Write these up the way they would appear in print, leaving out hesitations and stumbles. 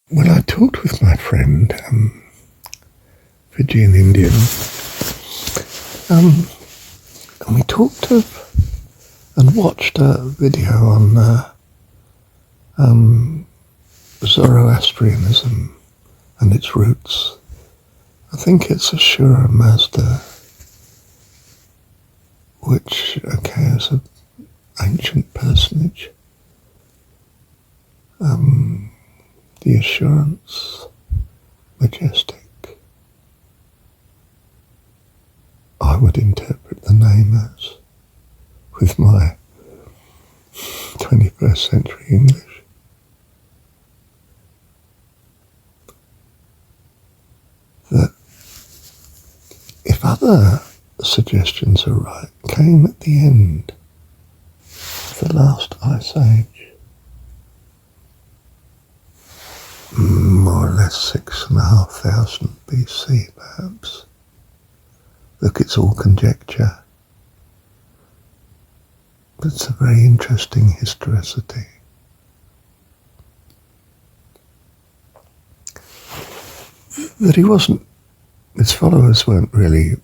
When I talked with my friend, Fijian Indian, and we talked of and watched a video on Zoroastrianism and its roots. I think it's Ashura Mazda, which, is an ancient personage. The assurance, majestic. I would interpret the name as, with my 21st century English. That if other suggestions are right, came at the end of the last ice age. More or less 6,500 BC, perhaps. Look, it's all conjecture. But it's a very interesting historicity. That he wasn't, his followers weren't really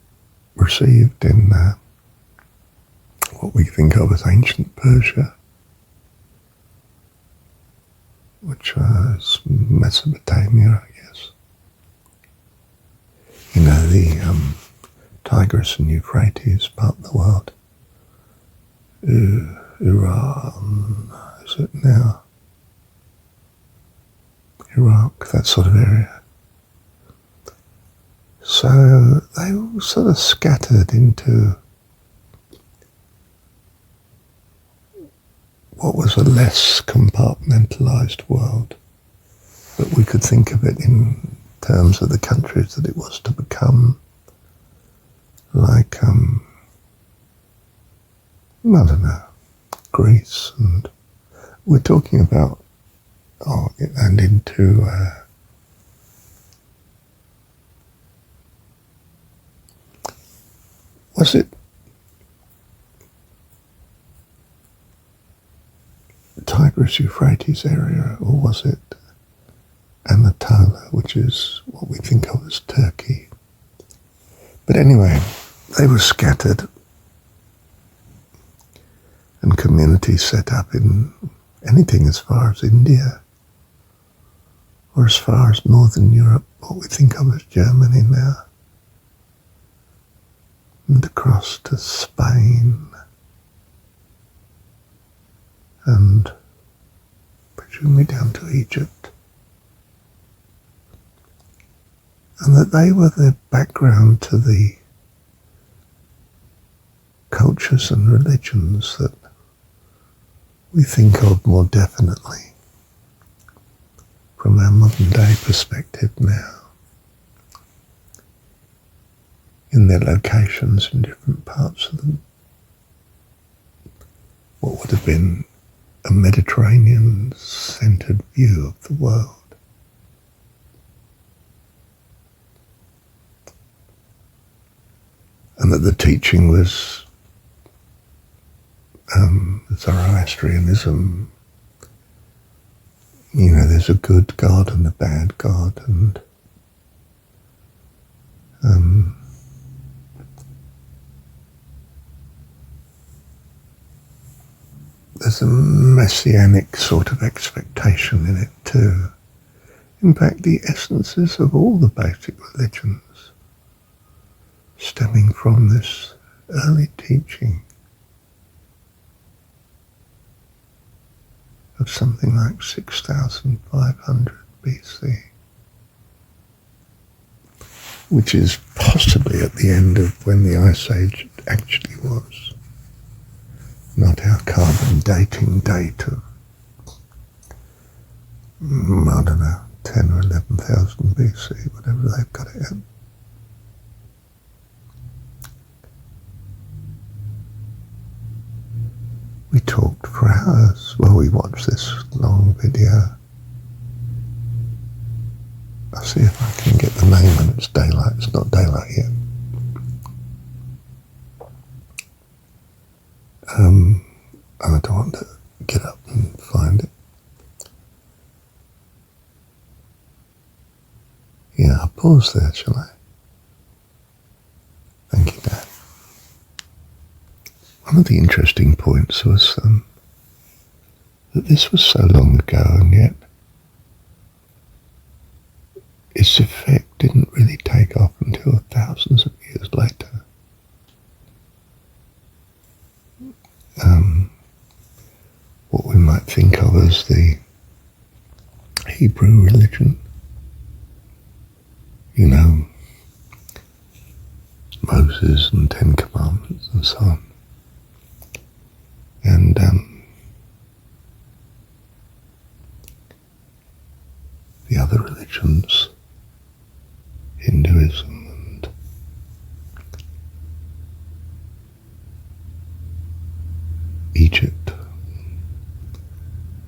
received in what we think of as ancient Persia, which was Mesopotamia, I guess. You know, the Tigris and Euphrates part of the world. Iran, is it now? Iraq, that sort of area. So they all sort of scattered into what was a less compartmentalised world, but we could think of it in terms of the countries that it was to become, like, I don't know, Greece, and we're talking about, and into was it Tigris Euphrates area, or was it Anatolia, which is what we think of as Turkey? But anyway, they were scattered and communities set up in anything as far as India or as far as Northern Europe, what we think of as Germany now, and across to Spain and presumably down to Egypt. And that they were the background to the cultures and religions that we think of more definitely from our modern day perspective now, in their locations in different parts of them. What would have been a Mediterranean-centered view of the world. And that the teaching was Zoroastrianism. You know, there's a good God and a bad God, and there's a messianic sort of expectation in it too. In fact, the essences of all the basic religions stemming from this early teaching of something like 6,500 BC, which is possibly at the end of when the Ice Age actually was, not our carbon dating date of, I don't know, 10 or 11,000 BC, whatever they've got it at. We talked for hours. Well, we watched this long video. I'll see if I can get the name when it's daylight. It's not daylight yet. And I don't want to get up and find it. Yeah, I'll pause there, shall I? Thank you, Dan. One of the interesting points was that this was so long ago, and yet its effect didn't really take off until thousands of years later. What we might think of as the Hebrew religion, you know, Moses and Ten Commandments and so on. And the other religions, Hinduism and Egypt,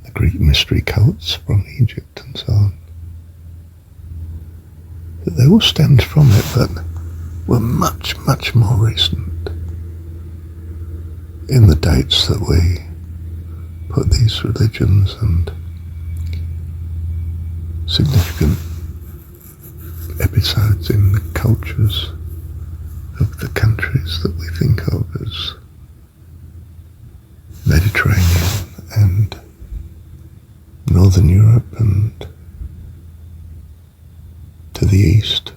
the Greek mystery cults from Egypt and so on, that they all stemmed from it, but were much, much more recent in the dates that we put these religions and significant episodes in the cultures of the countries that we think of as Mediterranean and Northern Europe and to the east.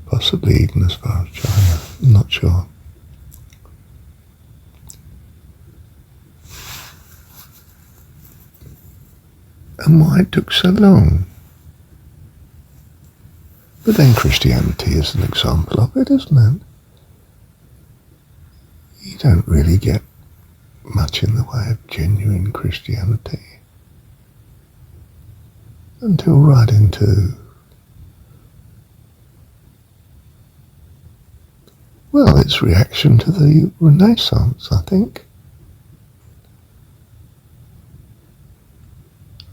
Possibly even as far as China, I'm not sure. And why it took so long. But then Christianity is an example of it, isn't it? You don't really get much in the way of genuine Christianity until right into, well, its reaction to the Renaissance, I think.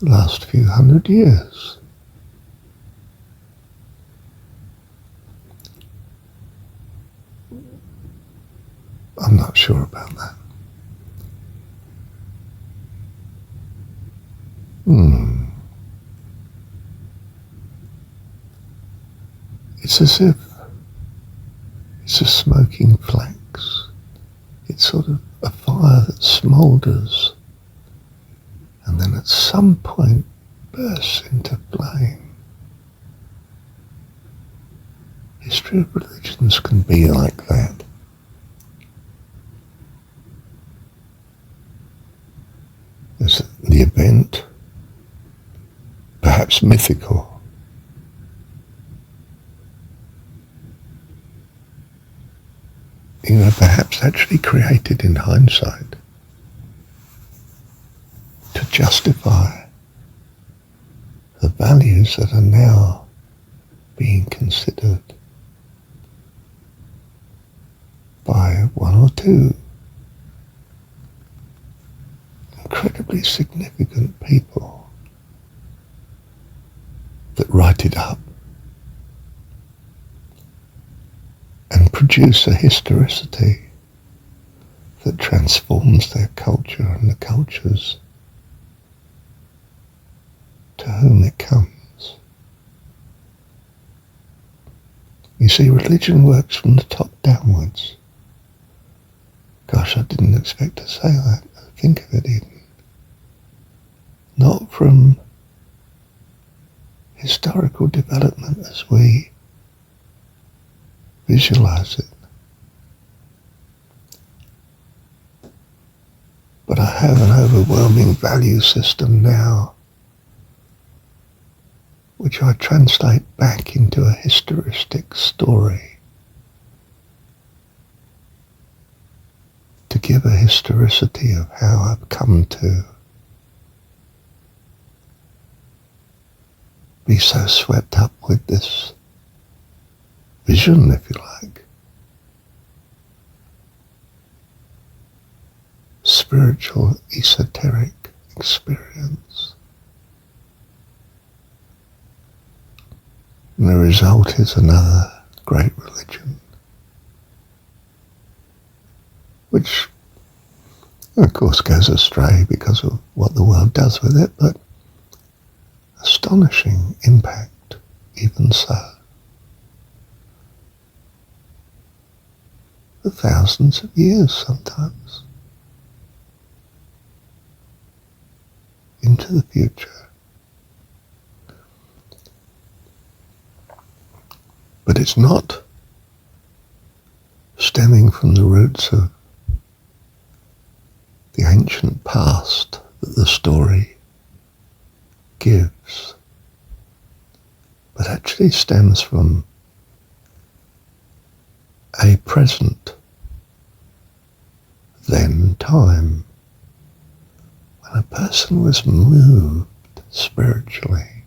Last few hundred years. I'm not sure about that. It's as if it's a smoking flax. It's sort of a fire that smoulders and then at some point bursts into flame. History of religions can be like that. There's the event, perhaps mythical, perhaps actually created in hindsight to justify the values that are now being considered by one or two incredibly significant people that write it up and produce a historicity that transforms their culture and the cultures to whom it comes. You see, religion works from the top downwards. Gosh, I didn't expect to say that. Think of it even. Not from historical development as we visualize it. But I have an overwhelming value system now which I translate back into a historistic story to give a historicity of how I've come to be so swept up with this vision, if you like, spiritual, esoteric experience. And the result is another great religion, which of course goes astray because of what the world does with it, but astonishing impact, even so. For thousands of years sometimes. Into the future. But it's not stemming from the roots of the ancient past that the story gives, but actually stems from a present then time when a person was moved spiritually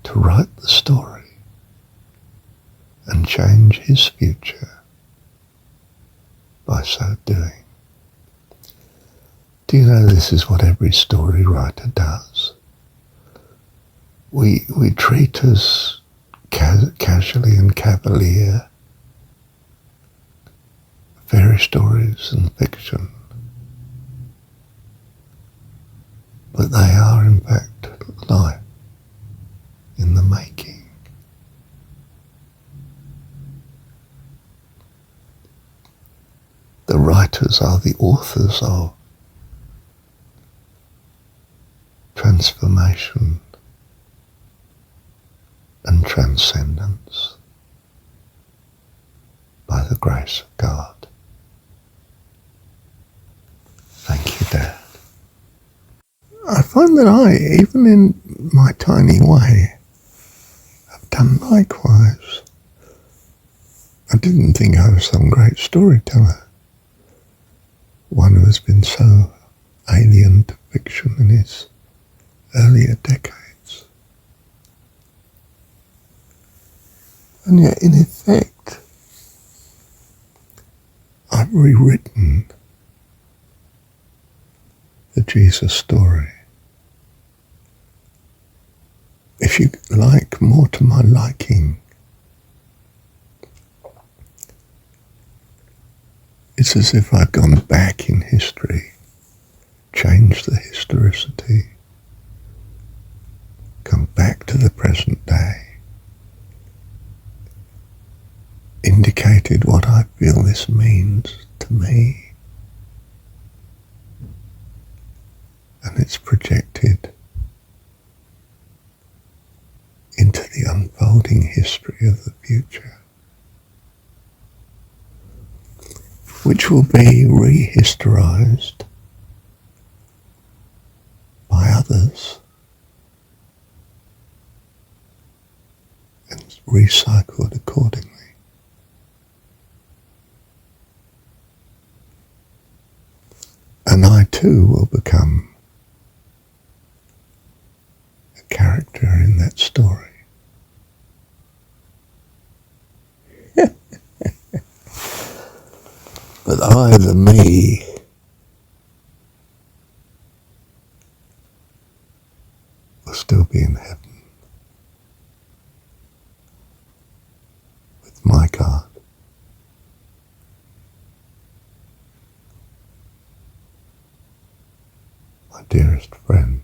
to write the story and change his future by so doing. Do you know this is what every story writer does? We treat as casually and cavalier fairy stories and fiction, but they are in fact life in the making. The writers are the authors of transformation and transcendence by the grace of God. Thank you, Dad. I find that I, even in my tiny way, have done likewise. I didn't think I was some great storyteller, one who has been so alien to fiction in his earlier decades. And yet, in effect, I've rewritten the Jesus story. If you like, more to my liking. It's as if I've gone back in history, changed the historicity, come back to the present day, indicated what I feel this means to me, and it's projected into the unfolding history of the future, which will be rehistorized by others and recycled accordingly. And I too will become a character in that story. But I, the me, will still be in heaven with my God. My dearest friend.